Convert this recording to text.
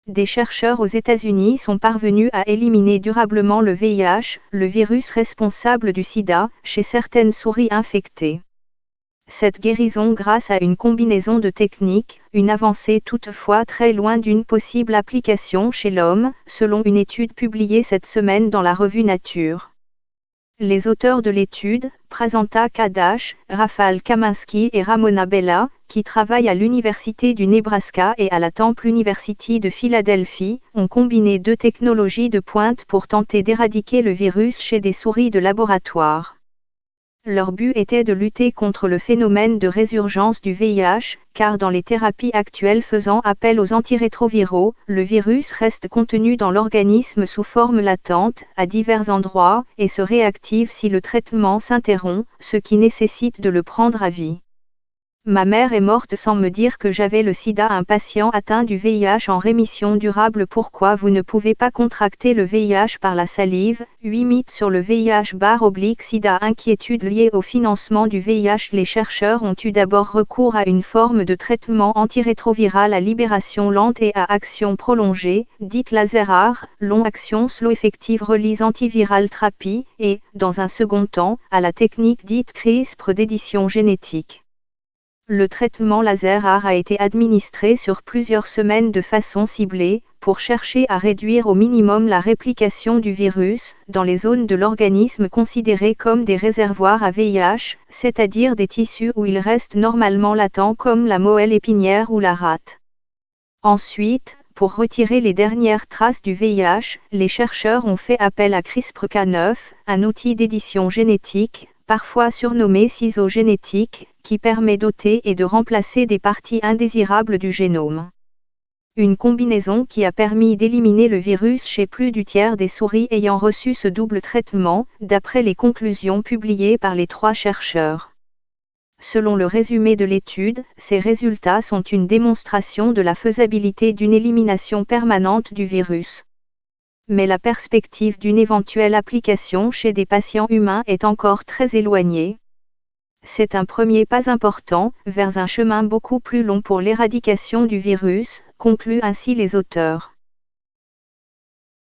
des chercheurs aux États-Unis sont parvenus à éliminer durablement le VIH, le virus responsable du sida, chez certaines souris infectées. Cette guérison grâce à une combinaison de techniques, une avancée toutefois très loin d'une possible application chez l'homme, selon une étude publiée cette semaine dans la revue Nature. Les auteurs de l'étude, Prasanta Kadash, Rafal Kaminski et Ramona Bella, qui travaillent à l'Université du Nebraska et à la Temple University de Philadelphie, ont combiné deux technologies de pointe pour tenter d'éradiquer le virus chez des souris de laboratoire. Leur but était de lutter contre le phénomène de résurgence du VIH, car dans les thérapies actuelles faisant appel aux antirétroviraux, le virus reste contenu dans l'organisme sous forme latente, à divers endroits, et se réactive si le traitement s'interrompt, ce qui nécessite de le prendre à vie. Ma mère est morte sans me dire que j'avais le sida. Un patient atteint du VIH en rémission durable. Pourquoi vous ne pouvez pas contracter le VIH par la salive? 8 mythes sur le VIH/SIDA. Inquiétude liée au financement du VIH. Les chercheurs ont eu d'abord recours à une forme de traitement antirétroviral à libération lente et à action prolongée, dite laser AR, long action slow effective release antiviral therapy, et, dans un second temps, à la technique dite CRISPR d'édition génétique. Le traitement laser AR a été administré sur plusieurs semaines de façon ciblée, pour chercher à réduire au minimum la réplication du virus, dans les zones de l'organisme considérées comme des réservoirs à VIH, c'est-à-dire des tissus où il reste normalement latent comme la moelle épinière ou la rate. Ensuite, pour retirer les dernières traces du VIH, les chercheurs ont fait appel à CRISPR-Cas9, un outil d'édition génétique, parfois surnommé ciseau génétique, qui permet d'ôter et de remplacer des parties indésirables du génome. Une combinaison qui a permis d'éliminer le virus chez plus du tiers des souris ayant reçu ce double traitement, d'après les conclusions publiées par les 3 chercheurs. Selon le résumé de l'étude, ces résultats sont une démonstration de la faisabilité d'une élimination permanente du virus. Mais la perspective d'une éventuelle application chez des patients humains est encore très éloignée. C'est un premier pas important, vers un chemin beaucoup plus long pour l'éradication du virus, concluent ainsi les auteurs.